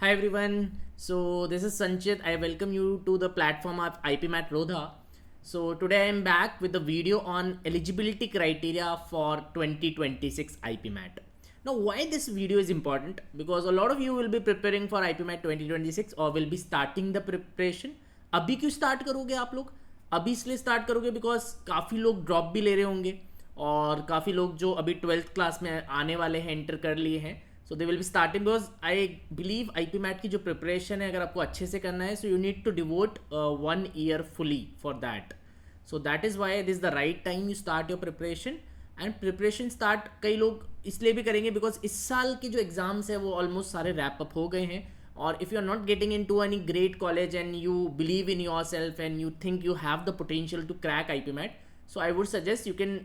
Hi everyone. So this is Sanchit. I welcome you to the platform of IPMAT Rodha. So today I am back with a video on eligibility criteria for 2026 IPMAT. Now why this video is important? Because a lot of you will be preparing for IPMAT 2026 or will be starting the preparation. अभी क्यों start करोगे आप लोग? अभी इसलिए start करोगे because काफ़ी लोग ड्रॉप भी ले रहे होंगे और काफ़ी लोग जो अभी 12th क्लास में आने वाले हैं एंटर कर लिए हैं so they will be starting because I believe I MAT की जो प्रिपरेशन है अगर आपको अच्छे से करना है so you need to devote 1 year fully for that. So that is why this the right time you start your preparation. And preparation start कई लोग इसलिए भी करेंगे बिकॉज इस साल के जो एग्जाम्स है वो ऑलमोस्ट सारे रैप अप हो गए हैं. और if you are not getting into any great college and you believe in yourself and you think you have the potential to crack IPMAT, so I would suggest you can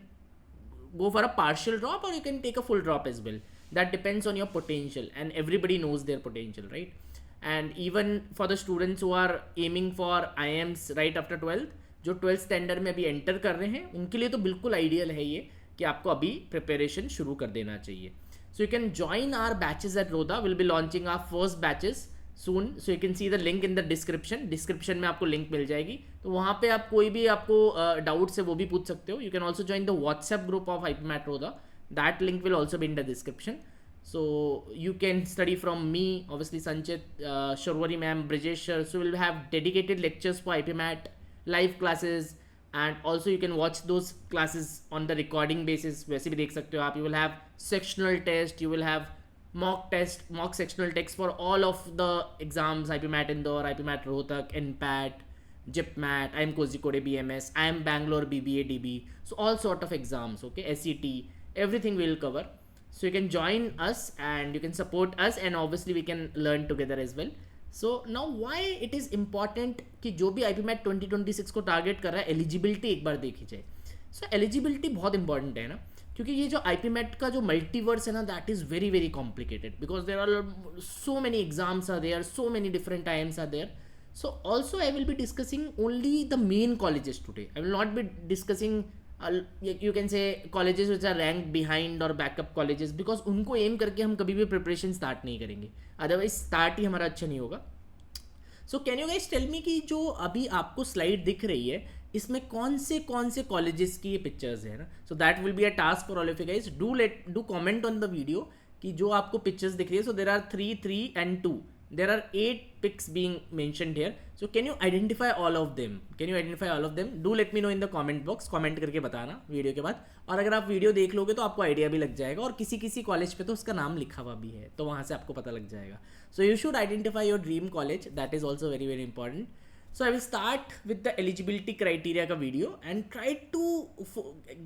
go for a partial drop or you can take a full drop as well. That depends on your potential and everybody knows their potential, right? And even for the students who are aiming for IIMs right after 12th, जो 12th standard में अभी enter कर रहे हैं उनके लिए तो बिल्कुल आइडियल है ये कि आपको अभी प्रिपरेशन शुरू कर देना चाहिए. So you can join our batches at Rodha. We'll be launching our first batches soon. So you can see the link in the description. Description में आपको लिंक मिल जाएगी तो वहाँ पे आप कोई भी आपको डाउट्स है वो भी पूछ सकते हो. You can also join the WhatsApp group of IPMAT Rodha. That link will also be in the description. So you can study from me, obviously Sanchit, Shorwari ma'am, Brijesh sir. So we'll have dedicated lectures for IPMAT, live classes. And also you can watch those classes on the recording basis. वैसे भी देख सकते हो आप. You will have sectional test, you will have mock sectional text for all of the exams, IPMAT Indore, IPMAT Rohtak, NPAT, JIPMAT, IIM Kozhikode BMS, IIM Bangalore BBA DB. So all sort of exams, okay, SET, everything we will cover. So you can join us and you can support us and obviously we can learn together as well. So now why it is important कि जो भी IPMAT 2026 को target कर रहा है eligibility एक बार देखी जाए. सो एलिजिबिलिटी बहुत इंपॉर्टेंट है ना क्योंकि ये जो IPMAT का जो मल्टीवर्स है ना that is very very complicated because there are so many exams are there, so many different times are there. So also I will be discussing only the main colleges today. I will not be discussing you can say colleges which are ranked behind or backup colleges because उनको M करके हम कभी भी preparation start नहीं करेंगे, otherwise start ही हमारा अच्छा नहीं होगा. So can you guys tell me कि जो अभी आपको स्लाइड दिख रही है इसमें कौन से कॉलेजेस की ये पिक्चर्स है ना. So that will be a task for all of you guys. Do comment on the video कि जो आपको पिक्चर्स दिख रही है. सो there are 3 and 2. There are 8 pics being mentioned here. So can you identify all of them? Do let me know in the comment box. Comment करके बताना video के बाद. और अगर आप वीडियो देख लोगे तो आपको आइडिया भी लग जाएगा और किसी कॉलेज पे तो उसका नाम लिखा हुआ भी है तो वहाँ से आपको पता लग जाएगा. So you should identify your dream college. That is also very very important. So I will start with the eligibility criteria का video and try to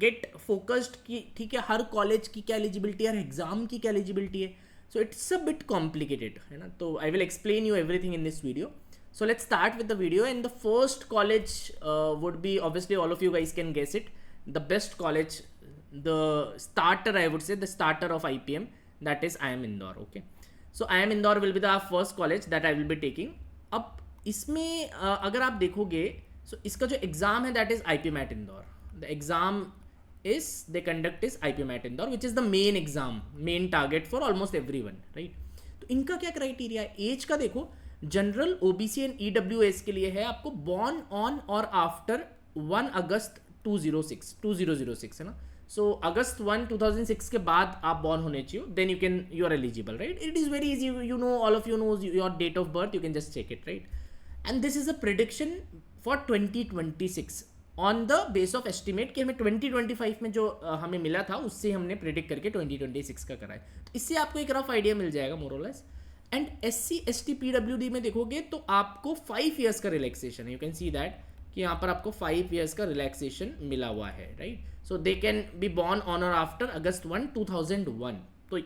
get focused कि ठीक है हर कॉलेज की क्या एलिजिबिलिटी है, हर एग्जाम की क्या एलिजिबिलिटी है. So it's a bit complicated है ना. तो I will explain you everything in this video. So let's start with the video and the first college would be obviously all of you guys can guess it. The best college, the starter I would say, the starter of IPM, that is IIM Indore. Okay. So IIM Indore will be the first college that I will be taking. अब इसमें अगर आप देखोगे so इसका जो exam है that is IPMAT Indore. The exam is they conduct is IPMAT Indore which is the main exam, main target for almost everyone, right? तो इनका क्या क्राइटेरिया है. एज का देखो जनरल OBC एंड EWS के लिए है आपको बॉर्न ऑन और आफ्टर 1 अगस्त 2006 है ना. सो अगस्त 1 2006 के बाद आप बॉर्न होने चाहिए then you are eligible, right. It is very easy. You know all of you knows your date of birth. You can just check it, right. And this is a prediction for 2026 on the base of estimate कि हमें 2025 में जो हमें मिला था उससे हमने predict करके 2026 का करा है. तो इससे आपको एक रफ आइडिया मिल जाएगा मोर और less. And SC ST PWD में देखोगे तो आपको 5 ईयर्स का रिलैक्सेशन है. यू कैन सी दैट कि यहाँ पर आपको 5 ईयर्स का रिलैक्सेशन मिला हुआ है, right. So they can be born on और आफ्टर अगस्त 1 2001. तो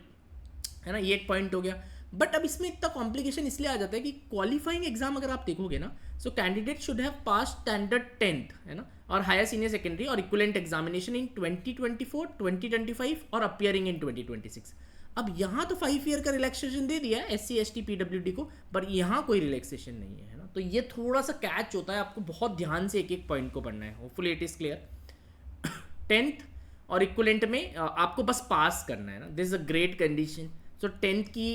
है ना, ये एक पॉइंट हो गया. बट अब इसमें इतना कॉम्प्लिकेशन इसलिए आ जाता है कि क्वालिफाइंग एग्जाम अगर आप देखोगे ना सो candidate should have pass standard 10th है ना और हायर सीनियर सेकेंडरी और इक्विवेलेंट एग्जामिनेशन इन 2024 2025 और अपियरिंग इन 2026. अब यहाँ तो 5 ईयर का रिलैक्सेशन दे दिया है SC ST PWD को पर यहाँ कोई रिलैक्सेशन नहीं है ना. तो ये थोड़ा सा कैच होता है. आपको बहुत ध्यान से एक एक पॉइंट को पढ़ना है. Hopefully it is clear. 10th और इक्विवेलेंट में आपको बस पास करना है ना. This is a great condition. So 10th की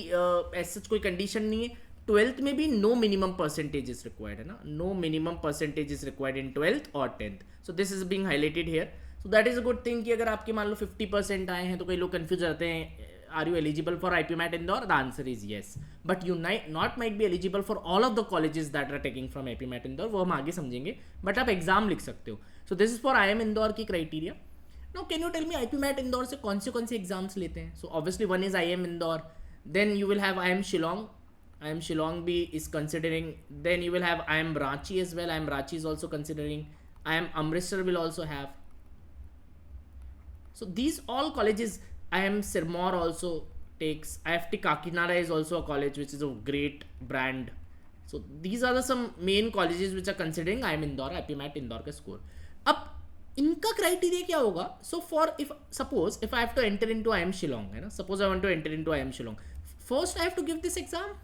ऐसा कोई कंडीशन नहीं है. ट्वेल्थ में भी no minimum percentage is required है ना, no minimum percentage is required in twelfth और tenth. So this is being highlighted here. So that is a good thing कि अगर आपके मान लो 50% आए हैं तो कई लोग कंफ्यूज रहते हैं, are you eligible for IP mat Indore? The answer is yes, but you not might be eligible for all of the colleges that are taking from IP mat Indore, वो हम आगे समझेंगे, बट आप एग्जाम लिख सकते हो. So this is for I M Indore की criteria. Now can you tell me IP mat Indore से कौन से एग्जाम्स लेते हैं? So obviously one is I M Indore, then you will have I M Shillong. I am Shillong B is considering. Then you will have I am Ranchi as well. I am Ranchi is also considering. I am Amritsar will also have. So these all colleges. I am Sirmaur also takes. IFT Kakinada is also a college which is a great brand. So these are the some main colleges which are considering I am Indore, IP MAT Indore का score. अब इनका criteria क्या होगा? So for if suppose if I have to enter into I M Shillong है ना, suppose I want to enter into I M Shillong, first I have to give this exam.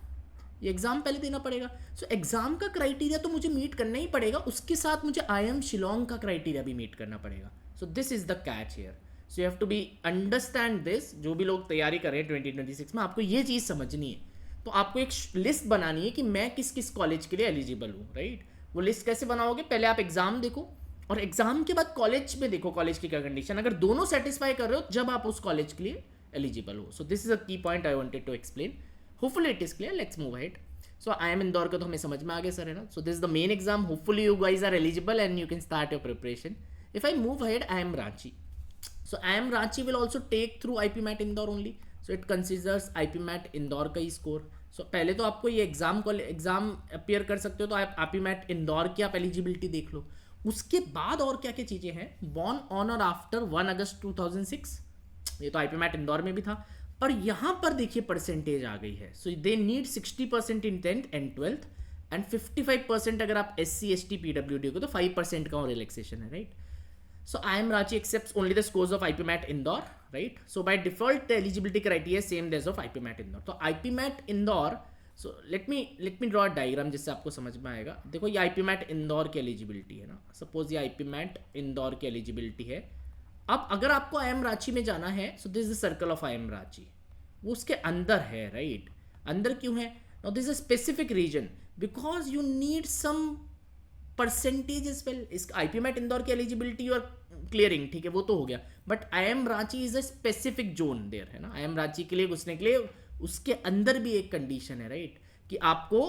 ये exam पहले देना पड़ेगा. सो एग्जाम का criteria तो मुझे meet करना ही पड़ेगा, उसके साथ मुझे आई एम शिलोंग का क्राइटेरिया भी मीट करना पड़ेगा. So this is the catch here. So you have to be understand this. जो भी लोग तैयारी कर रहे हैं 2026 में, आपको ये चीज़ समझनी है. तो आपको एक लिस्ट बनानी है कि मैं किस किस कॉलेज के लिए एलिजिबल हूँ, राइट. वो लिस्ट कैसे बनाओगे? पहले आप एग्जाम देखो और एग्जाम के बाद कॉलेज में देखो कॉलेज की क्या कंडीशन. अगर दोनों सेटिस्फाई कर रहे हो जब आप उस कॉलेज के लिए एलिजिबल हो. So this is a key point I wanted to explain. Hopefully it is clear. Let's move ahead. So I M Indore का तो हमें समझ में आ गया सर है ना. So this is the main exam. Hopefully you guys are eligible and you can start your preparation. If I move ahead, I M Ranchi. So I M Ranchi will also take through IPMAT Indore only. So it considers IPMAT Indore का ही score. सो पहले तो आपको ये exam appear कर सकते हो, तो आप आई पी मैट इंदौर की आप एलिजिबिलिटी देख लो. उसके बाद और क्या क्या चीज़ें हैं? बॉर्न ऑन और आफ्टर 1 अगस्त 2006, ये तो आई पी मैट इंदौर में भी था, पर यहाँ पर देखिए परसेंटेज आ गई है. So they need 60% in 10th and 12th and 55% अगर आप SC ST PWD को, तो 5% का रिलैक्सेशन है, right. So I M Ranchi accepts only the scores of IP mat Indore, right. So by default the eligibility criteria same that of IP mat Indore. तो IP mat Indore, so let me draw diagram जिससे आपको समझ में आएगा. देखो ये IP mat Indore की eligibility है ना. सपोज ये आईपी मैट इंदौर की एलिजिबिलिटी है. अब अगर आपको आई एम रांची में जाना है, so this is the circle of I M Ranchi. वो उसके अंदर है, राइट. अंदर क्यों है? Now this is specific reason because you need some percentage as well. इस आईपी मैट इंदौर की एलिजिबिलिटी यू आर क्लियरिंग, ठीक है, वो तो हो गया. But I M Ranchi is a specific zone there है ना. आई एम रांची के लिए घुसने के लिए उसके अंदर भी एक कंडीशन है, राइट, कि आपको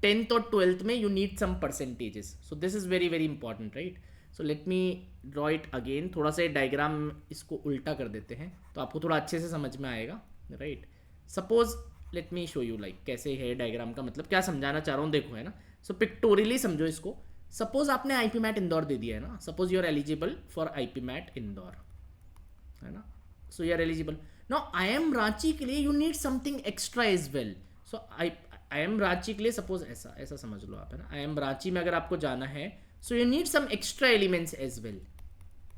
10th और 12th में you need some percentages. So this is very very important, right. So let me draw it again. थोड़ा सा डायग्राम इसको उल्टा कर देते हैं तो आपको थोड़ा अच्छे से समझ में आएगा, right. Suppose let me show you like कैसे है डायग्राम का मतलब क्या समझाना चाह रहा हूँ, देखो है ना. सो पिक्टोरियली समझो इसको. सपोज आपने आईपी मैट इंदौर दे दिया है ना. Suppose you are eligible for IP mat Indore है ना. So you are eligible. Now I M Ranchi के लिए you need something extra as well. So I M Ranchi के लिए सपोज ऐसा समझ लो आप है ना. आई एम रांची में अगर आपको जाना है, so you need some extra elements as well.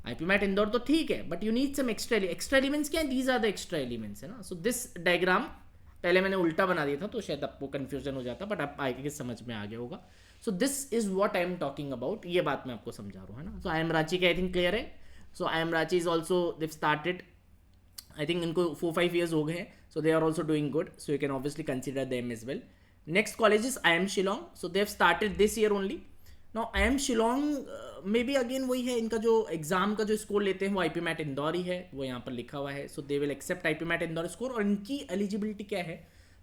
IP mat Indore तो ठीक है, but you need some extra elements. क्या है? These are the extra elements है ना. सो दिस डायग्राम पहले मैंने उल्टा बना दिया था तो शायद आपको कंफ्यूजन हो जाता, बट आप आगे समझ में आ गया होगा. सो this is what I am talking about. ये बात मैं आपको समझा रहा हूँ है ना. सो आई एम रांची के आई थिंक क्लियर है. So I M Ranchi is also दिव स्टार्टेड, आई थिंक इनको 4-5 years हो गए हैं. So they are also doing good. So you can obviously consider them as well. Next college is I M Shillong. So they have started this year only. Now I M Shillong में भी again वही है, इनका जो exam का जो score लेते हैं वो आईपी मैट इंदौर ही है, वो यहाँ पर लिखा हुआ है. So they will accept IP mat Indore score. और इनकी एलिजिबिलिटी क्या है?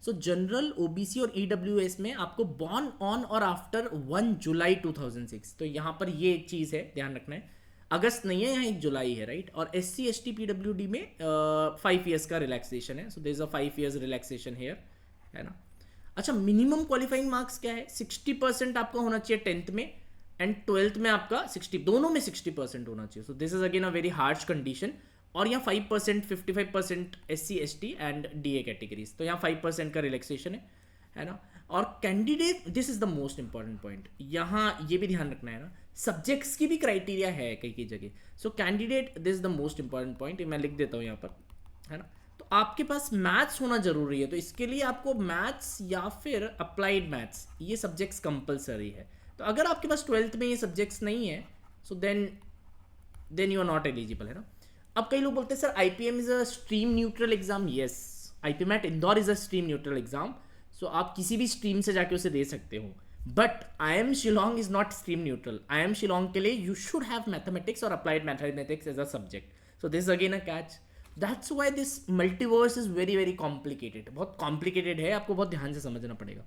सो जनरल, ओबीसी और ईडब्ल्यूएस में आपको बॉर्न ऑन और आफ्टर 1 जुलाई 2006. तो यहाँ पर ये एक चीज़ है ध्यान रखना है, अगस्त नहीं है यहाँ, 1 जुलाई है, राइट. और SC ST PWD में 5 years का रिलैक्सेशन है. So there is a 5 years relaxation here है ना. अच्छा, मिनिमम क्वालिफाइंग मार्क्स क्या है? 60% आपका होना चाहिए 10th में एंड 12th में आपका 60, दोनों में 60% होना चाहिए. सो this is again a very harsh condition. और यहाँ 5%, 55% SC ST and DA categories. तो यहाँ 5% का रिलैक्सेशन है ना. और candidate, this is the most important point, यहाँ ये भी ध्यान रखना है ना, सब्जेक्ट्स की भी क्राइटेरिया है कई कई जगह. So candidate, this is the most important point, मैं लिख देता हूँ यहाँ पर है ना. तो आपके पास मैथ्स होना जरूरी है. तो इसके लिए आपको मैथ्स या फिर अप्लाइड मैथ्स, ये सब्जेक्ट्स कंपलसरी है. तो अगर आपके पास 12th में ये सब्जेक्ट्स नहीं है, so then you are not eligible है ना. अब कई लोग बोलते हैं sir IPM is a stream neutral exam. Yes, IP mat Indore is a stream neutral exam. So आप किसी भी स्ट्रीम से जाके उसे दे सकते हो. But I M Shillong is not stream neutral. I M Shillong के लिए यू शुड हैव मैथमेटिक्स और applied mathematics as a subject. So this again a catch. That's why this multiverse is very very complicated. बहुत complicated है, आपको बहुत ध्यान से समझना पड़ेगा.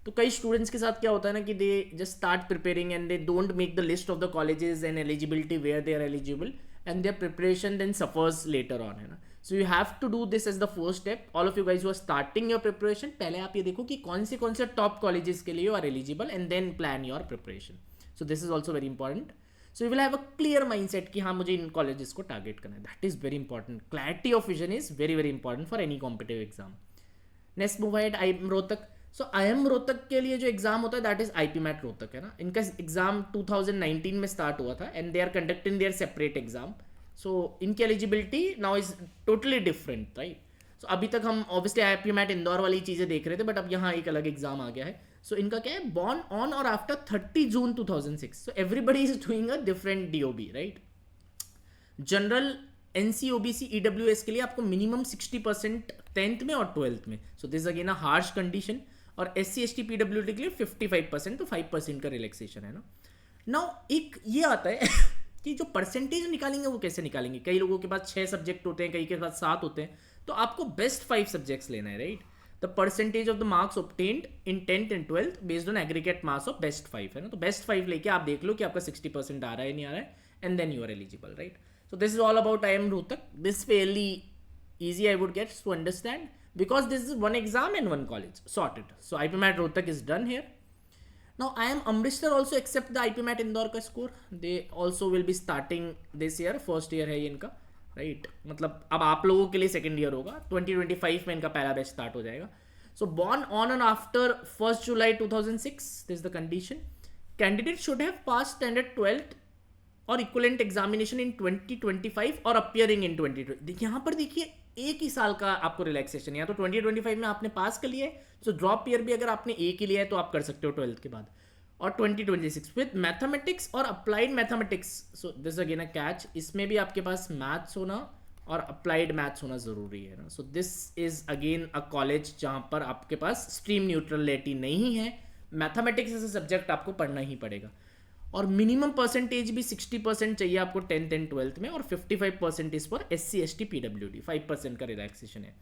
तो कई स्टूडेंट्स के साथ क्या होता है ना कि they just start preparing and they don't make the list of the colleges and eligibility where they are eligible, and their preparation then suffers later on, है ना. So you have to do this as the first step. All of you guys who are starting your preparation, पहले आप ये देखो कि कौन से top colleges के लिए you are eligible and then plan your preparation. So this is also very important. So you will have a clear mindset कि हाँ मुझे इन कॉलेजेस को टारगेट करना है. That is very important. Clarity of vision is very very important for any competitive exam. Next move ahead, IIM Rohtak. So IIM Rohtak के लिए जो एग्जाम होता है that is IP MAT Rohtak, है ना. इनका एग्जाम 2019 में स्टार्ट हुआ था and they are conducting their separate exam. So इनकी eligibility now is totally different, right. So अभी तक हम ऑब्वियसली IP मैट इंदौर वाली चीज़ें देख रहे थे, बट अब यहाँ एक अलग एग्जाम आ गया है. सो इनका क्या है, बॉर्न ऑन और after 30 June 2006. So everybody is doing a different DOB, right. General NC OBC EWS के लिए आपको मिनिमम 60% 10th में और 12th में. सो this again a harsh condition. और SC ST PWD के लिए 55%, तो 5% का रिलैक्सेशन है ना. नाउ एक ये आता है कि जो परसेंटेज निकालेंगे वो कैसे निकालेंगे. कई लोगों के पास 6 सब्जेक्ट होते हैं, कई के पास 7 होते हैं, तो आपको बेस्ट 5 सब्जेक्ट्स लेना है, right. The percentage of the marks obtained in 10th and 12th based on aggregate marks of best 5, है ना. तो बेस्ट 5 लेके आप देख लो कि आपका 60% आ रहा है नहीं आ रहा है, and then you are eligible, right. So this is all about IIM Rohtak. This fairly easy I would guess to understand because this is one exam and one college. Sorted. So IP MAT Rohtak is done here. Now IIM Amritsar also accept the IP MAT Indore का score. They also will be starting this year. First year है ये इनका, right? मतलब अब आप लोगों के लिए second year होगा. 2025 में इनका पहला बैच start हो जाएगा. So born on and after 1st July 2006. This is the condition. Candidate should have passed standard 12th और इक्वलेंट एग्जामिनेशन इन 2025 और अपियरिंग इन 2020. यहाँ पर देखिए एक ही साल का आपको रिलैक्सेशन. या तो 2025 में आपने पास कर लिया है, सो ड्रॉप ईयर भी अगर आपने एक ही लिया है तो आप कर सकते हो 12th के बाद. और 2026 विद मैथमेटिक्स और applied mathematics. So this again a catch. इसमें भी आपके पास मैथ्स होना और अप्लाइड मैथ्स होना ज़रूरी है ना. So this is again a college जहाँ पर आपके पास स्ट्रीम न्यूट्रलिटी नहीं है. मैथमेटिक्स एज अ सब्जेक्ट आपको पढ़ना ही पड़ेगा. और मिनिमम परसेंटेज भी 60% चाहिए आपको 10th एंड 12th में, और 55% इस पर SC ST PWD 5% का रिलैक्सेशन है.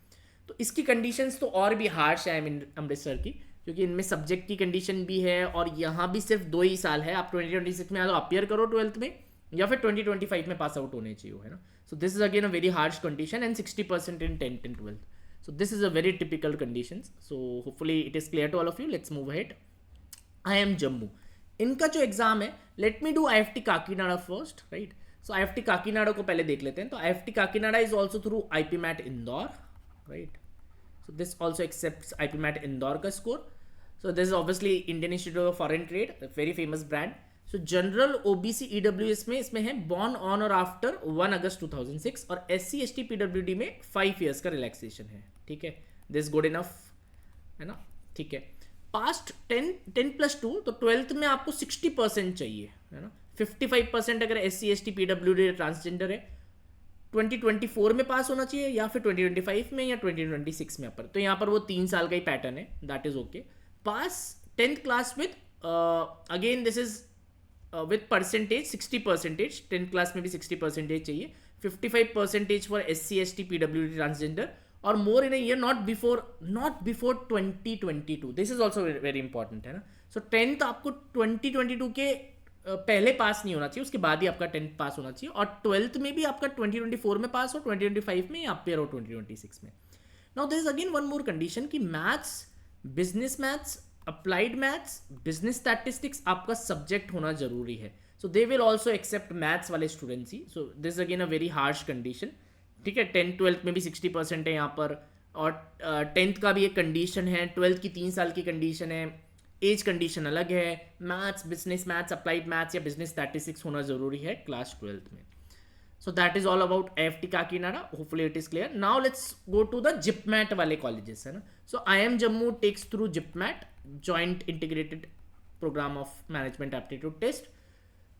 तो इसकी कंडीशंस तो और भी हार्श है अमृतसर की, क्योंकि इनमें सब्जेक्ट की कंडीशन भी है और यहाँ भी सिर्फ 2 ही साल है. आप 2026 में या तो अपियर करो 12th में या फिर 2025 में पास आउट होने चाहिए, है ना. So this is again a very harsh condition and 60% in 10th and 12th. So this is a very typical condition. So hopefully it is clear to all of you. Let's move ahead. IIM Jammu. इनका जो exam है, let me do IFT Kakinada first, right. So IFT Kakinada को पहले देख लेते हैं. तो IFT Kakinada is also through IP MAT Indore, right. So this also accept IP MAT Indore का score. So this is obviously Indian Institute of Foreign Trade, very famous brand. So general OBC EWS में इसमें है बॉर्न ऑन और after 1 अगस्त 2006, और SC ST PWD में 5 years का relaxation है, ठीक है. दिस गुड इनफ, है ना, ठीक है. पास्ट 10+2, तो 12th में आपको 60% चाहिए, है ना. 55% अगर SC ST PWD ट्रांसजेंडर है 2024 में पास होना चाहिए, या फिर 2025 में या 2026 में. तो यहाँ पर वो 3 साल का ही पैटर्न है, that is okay. Pass 10th class with again this is with percentage 60%. 10th class में भी 60% चाहिए. 55% for SC ST PWD transgender, और more in a year, not before 2022. This is also very important, है ना. सो 10th आपको 2022 के पहले पास नहीं होना चाहिए, उसके बाद ही आपका 10th पास होना चाहिए. और 12th में भी आपका 2024 में पास हो, 2025 में या अपियर हो 2026 में. Now this is again one more condition कि maths, business maths, applied maths, business statistics आपका सब्जेक्ट होना जरूरी है. So they will also accept maths वाले स्टूडेंट्स ही. So this again a very harsh condition, ठीक है. 10th 12th में भी 60% है यहाँ पर, और 10th का भी एक कंडीशन है, 12th की 3 साल की कंडीशन है, एज कंडीशन अलग है. Maths, business maths, applied maths या बिजनेस स्टैटिस्टिक्स होना जरूरी है क्लास 12th में. So that is all about IFT Kakinada. Hopefully it is clear. Now let's go to the JIPMAT वाले कॉलेजेस, है ना. So IIM Jammu takes through JIPMAT, joint integrated programme of management aptitude test.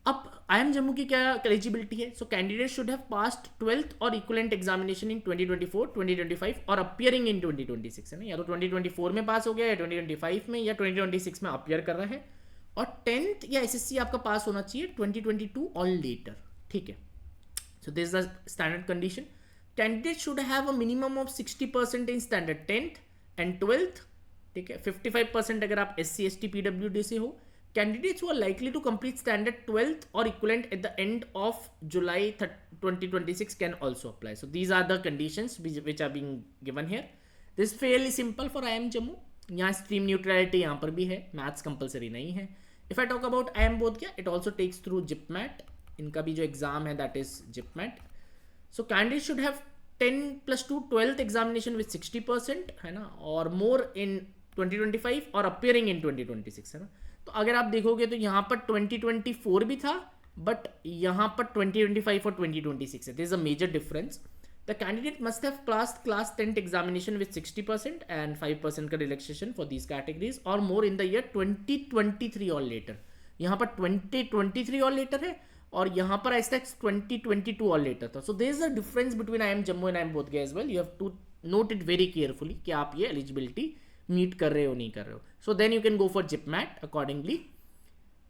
अब IIM Jammu की क्या eligibility है? So candidate should have passed 12th और equivalent examination in 2024, 2025 और appearing in 2026 है ना, या तो 2024 में पास हो गया या 2025 में या 2026 में अपियर कर रहा है, और 10th या SSC आपका पास होना चाहिए 2022 और लेटर, ठीक है। So this is the standard condition. Candidate should have a minimum of 60% in standard 10th and 12th, ठीक है। 55% अगर आप SC ST PWD से हो। Candidates who are likely to complete standard 12th or equivalent at the end of July 2026 can also apply. So these are the conditions which are being given here. This is fairly simple for IIM Jammu. यहाँ stream neutrality यहाँ पर भी है, maths compulsory नहीं है. If I talk about IIM Bodh, it also takes through JIPMAT. इनका भी जो exam है that is JIPMAT. So candidates should have 10+2 12th examination with 60% है ना, और more in 2025 और appearing in 2026 है ना। तो अगर आप देखोगे तो यहाँ पर 2024 भी था, बट यहाँ पर 2025 और 2026 है। This is a major difference. The candidate must have passed class 10th examination with 60% and 5% का रिलैक्सेशन फॉर दीज कैटेगरीज और मोर इन द ईयर 2023 और लेटर। यहाँ पर 2023 और लेटर है, और यहाँ पर ऐसा 2022 और लेटर था। So there is a difference between IIM Jammu and IIM both as well. You have to note it very carefully कि आप ये एलिजिबिलिटी मीट कर रहे हो नहीं कर रहे हो। So then you can go for JIPMAT accordingly.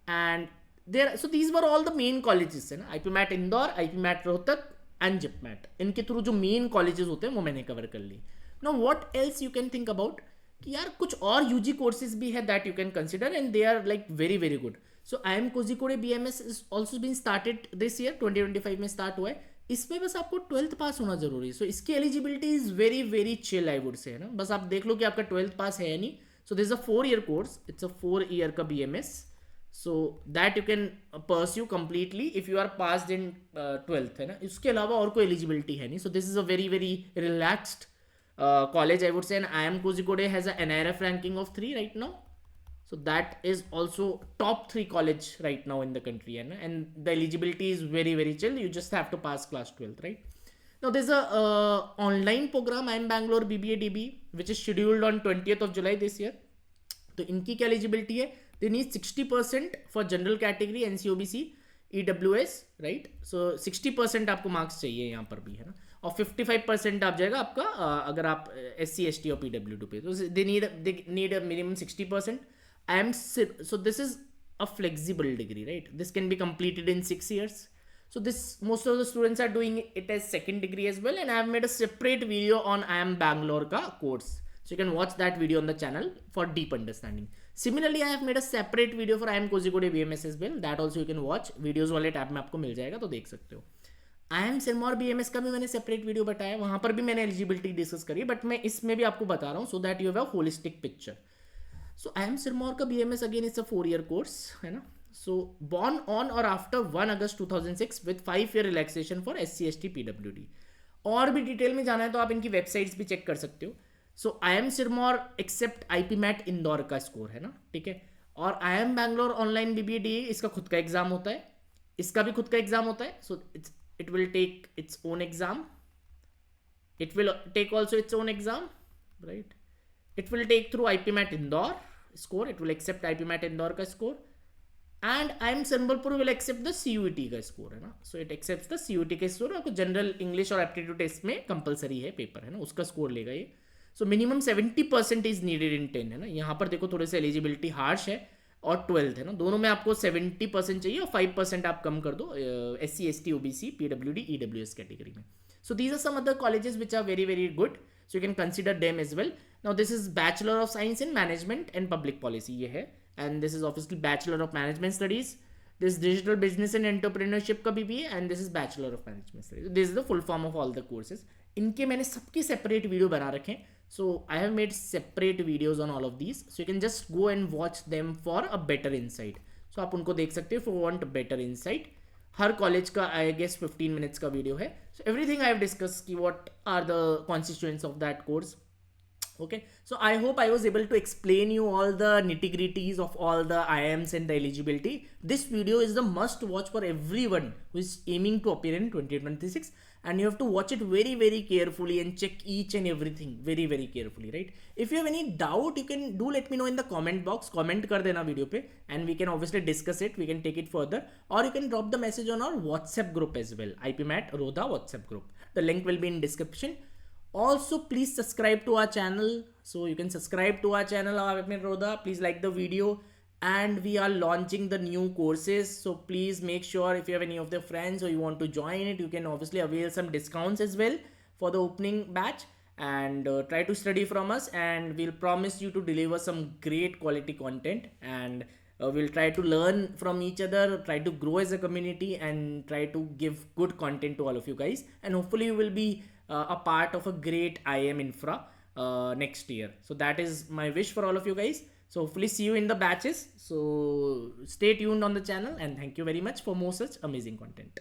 And there so these were all the main colleges है ना, IPMAT Indore, IPMAT Rohtak and JIPMAT। इनके थ्रू जो मेन कॉलेजेस होते हैं वो मैंने कवर कर ली। Now what else you can think about कि यार कुछ और UG कोर्सेज भी है that you can consider and they are like very very good. So IIM Kozhikode BMS is also been started this year, 2025 में स्टार्ट हुआ है। इसमें बस आपको 12th पास होना जरूरी है। सो इसकी eligibility is very very chill I would say है ना। बस आप देख लो कि आपका 12th पास है या नहीं। So this is a 4-year course, it's a 4 year का BMS, so that you can pursue completely if you are passed in 12th है ना। इसके अलावा और कोई एलिजिबिलिटी है नहीं। So this is a very very relaxed college I would say, and IIM Kozhikode has a NIRF ranking of 3 right now. So that is also top 3 college right now in the country, and the eligibility is very very chill. You just have to pass class 12th, right? Now there's a online program IIM Bangalore BBA DB which is scheduled on 20th of July this year. तो इनकी क्या eligibility है? They need 60% for general category NC OBC EWS, right? So 60% आपको marks चाहिए यहाँ पर भी है ना, और 55% आप जाएगा आपका अगर आप SC ST और PWD पे। तो they need a minimum 60%. So this is a flexible degree, right? This can be completed in 6 years. So this most of the students are doing it as second degree as well, and I have made a separate video on IIM Bangalore का course. So you can watch that video on the channel for deep understanding. Similarly, I have made a separate video for IIM Kozhikode BMS as well. That also you can watch. Videos वाले tab में आपको मिल जाएगा तो देख सकते हो। IIM Sirmaur BMS का भी मैंने सेपरेट वीडियो बताया, वहाँ पर भी मैंने एलिजिबिलिटी डिस्कस करी, बट मैं इसमें भी आपको बता रहा हूँ सो that you have a holistic picture. So IIM Sirmaur का BMS again it's a 4-year course है ना। सो बॉर्न ऑन और आफ्टर 1 अगस्त 2006 with 5-year relaxation for SC ST PWD। और भी डिटेल में जाना है तो आप इनकी वेबसाइट्स भी चेक कर सकते हो। So IIM Sirmaur except IPMAT Indore का स्कोर है ना, ठीक है। और IIM Bangalore online BBA DA इसका खुद का एग्जाम होता है, इसका भी खुद का एग्जाम होता है। सो it will take its own exam. It will take also its own exam, right? It will take through IPMAT Indore score. It will accept IPMAT Indore का score, and IIM Sambalpur will accept the CUET का score है ना। So it accepts the CUET के score। आपको general English और aptitude test में compulsory है paper है ना, उसका स्कोर लेगा ये। So minimum 70% is needed in 10 है ना। यहाँ पर देखो थोड़े से एलिजिबिलिटी हार्श है, और 12th है ना, दोनों में आपको 70% चाहिए और 5% आप कम कर दो SC ST OBC PWD EWS category में। So these are some other colleges which are very very good, so you can consider them as well. Now this is bachelor of science in management and public policy ये है, and this is obviously bachelor of management studies, this digital business and entrepreneurship का BBA, and this is bachelor of management studies. This is the full form of all the courses. इनके मैंने सबके separate video बना रखे हैं। So I have made separate videos on all of these, so you can just go and watch them for a better insight. So आप उनको देख सकते हो if you want better insight. Her college का I guess 15 minutes का video है। So everything I have discussed कि what are the constituents of that course. Okay, so I hope I was able to explain you all the nitty-gritties of all the IIMs and the eligibility. This video is the must watch for everyone who is aiming to appear in 2026. and you have to watch it very very carefully and check each and everything very very carefully, right? If you have any doubt, you can do let me know in the comment box, comment kar dena video pe, and we can obviously discuss it, we can take it further, or you can drop the message on our WhatsApp group as well, IPMAT Rodha WhatsApp group. The link will be in description. Also, please subscribe to our channel. So you can subscribe to our channel, IPMAT Rodha. Please like the video, and we are launching the new courses, so please make sure if you have any of the friends or you want to join it, you can obviously avail some discounts as well for the opening batch, and try to study from us, and we'll promise you to deliver some great quality content, and we'll try to learn from each other, try to grow as a community, and try to give good content to all of you guys, and hopefully you will be a part of a great IIM infra next year. So that is my wish for all of you guys. So hopefully see you in the batches. So stay tuned on the channel, and thank you very much for more such amazing content.